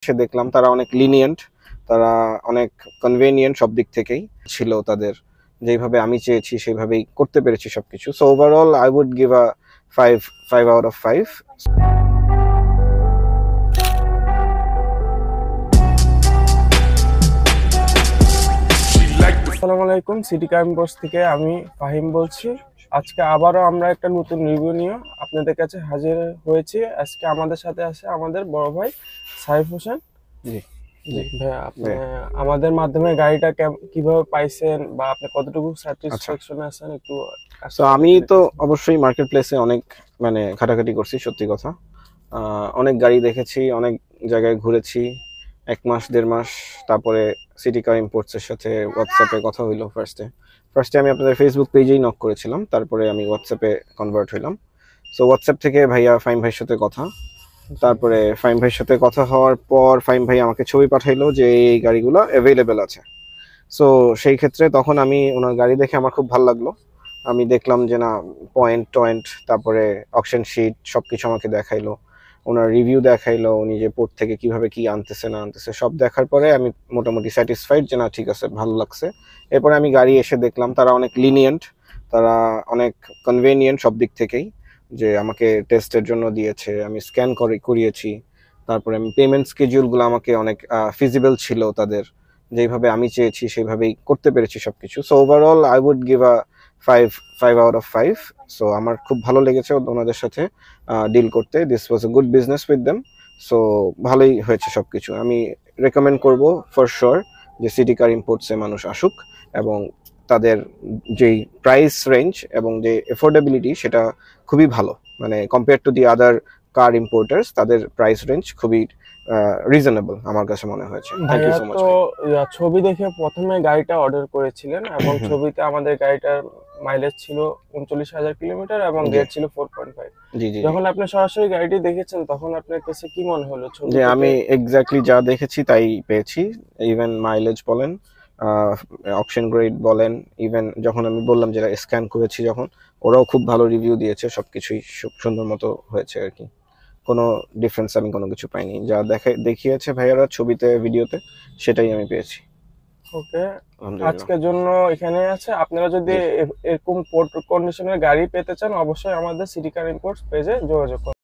সে দেখলাম তারা অনেক লিনিয়েন্ট, তারা অনেক কনভেনিয়েন্ট, সব দিক থেকেই ছিল তাদের। যেভাবে আমি চেয়েছি সেভাবেই করতে পেরেছি সবকিছু। So overall I would give a 5 out of 5। আসসালামু আলাইকুম, সিটি কার ইম্পোর্টস থেকে আমি ফাহিম বলছি। আজকে আবারও আমরা একটা নতুন রিভিউ নিয়ে আপনাদের কাছে হাজির হয়েছি। আজকে আমাদের সাথে আছে আমাদের বড় ভাই সাইফ হোসেন। জি জি ভাই, আপনি আমাদের মাধ্যমে গাড়িটা কিভাবে পাইছেন বা আপনি কতটুকু স্যাটিসফ্যাকশনে আছেন একটু। তো আমি তো অবশ্যই মার্কেট প্লেসে অনেক ঘাটাঘাটি করছি, সত্যি কথা। অনেক গাড়ি দেখেছি, অনেক জায়গায় ঘুরেছি, 1 মাস 1.5 মাস। তারপরে সিটি কার ইম্পোর্টসের সাথে হোয়াটসঅ্যাপে কথা হইলো। ফার্স্টে আমি আপনাদের ফেসবুক পেজেই নক করেছিলাম, তারপরে আমি হোয়াটসঅ্যাপে কনভার্ট হইলাম। সো হোয়াটসঅ্যাপ থেকে ভাইয়া ফাইম ভাইয়ের সাথে কথা, তারপরে ফাইম ভাইয়ের সাথে কথা হওয়ার পর ফাইম ভাই আমাকে ছবি পাঠাইলো যে এই গাড়িগুলো অ্যাভেলেবেল আছে। সো সেই ক্ষেত্রে তখন আমি ওনার গাড়ি দেখে আমার খুব ভালো লাগলো। আমি দেখলাম যে না, পয়েন্ট, তারপরে অকশন শিট সবকিছু আমাকে দেখাইলো, ওনার রিভিউ দেখাইলো, উনি যে পোর্ট থেকে কিভাবে কি আনতেছে না আনতেছে সব দেখার পরে আমি মোটামুটি স্যাটিসফাইড যে না ঠিক আছে, ভালো লাগছে। এরপরে আমি গাড়ি এসে দেখলাম তারা অনেক লিনিয়েন্ট, তারা অনেক কনভেনিয়েন্ট সব দিক থেকেই। যে আমাকে টেস্টের জন্য দিয়েছে, আমি স্ক্যান করিয়েছি, তারপরে আমি পেমেন্ট স্কেডিউলগুলো আমাকে অনেক ফিজিবল ছিল তাদের। যেভাবে আমি চেয়েছি সেভাবেই করতে পেরেছি সবকিছু। So overall I would give a 5 out of 5। So আমার খুব ভালো লেগেছে ওনাদের সাথে ডিল করতে। This was a good business with them. So ভালোই হয়েছে সবকিছু। আমি রেকমেন্ড করব ফর শিওর যে সিটি কার ইম্পোর্টসে মানুষ আসুক, এবং তাদের যেই প্রাইস রেঞ্জ এবং যে এফোর্ডেবিলিটি সেটা খুবই ভালো। Compare to the other car importers, তাদের প্রাইস রেঞ্জ খুবই রিজনেবল আমার কাছে মনে হয়েছে। থ্যাংক ইউ ভাইয়া সো মাচ। তো ছবি দেখে প্রথমে গাড়িটা অর্ডার করেছিলেন এবং ছবিতে আমাদের গাড়িটার মাইলেজ ছিল 39,000 কিলোমিটার এবং রেট ছিল 4.5। জি জি। যখন আপনি সরাসরি গাড়িটি দেখেছেন তখন আপনার কাছে কি মনে হলো? ছবি যে আমি এক্স্যাক্টলি যা দেখেছি তাই পেয়েছি। ইভেন মাইলেজ বলেন, অকশন গ্রেড বলেন, ইভেন যখন আমি বললাম যেটা স্ক্যান করেছি, যখন ওরাও খুব ভালো রিভিউ দিয়েছে, সবকিছুই সুন্দর মতো হয়েছে আর কি। কোনো ডিফারেন্স আমি কোনো কিছু পাইনি। যা দেখিয়েছে ভাইয়ারা ছবিতে ভিডিওতে সেটাই আমি পেয়েছি। ওকে, আলহামদুলিল্লাহ। আজকের জন্য এখানে আছে। আপনারা যদি এরকম পোর্ট কন্ডিশনের গাড়ি পেতে চান অবশ্যই আমাদের সিটি কার ইম্পোর্টস পেজে যোগাযোগ করুন।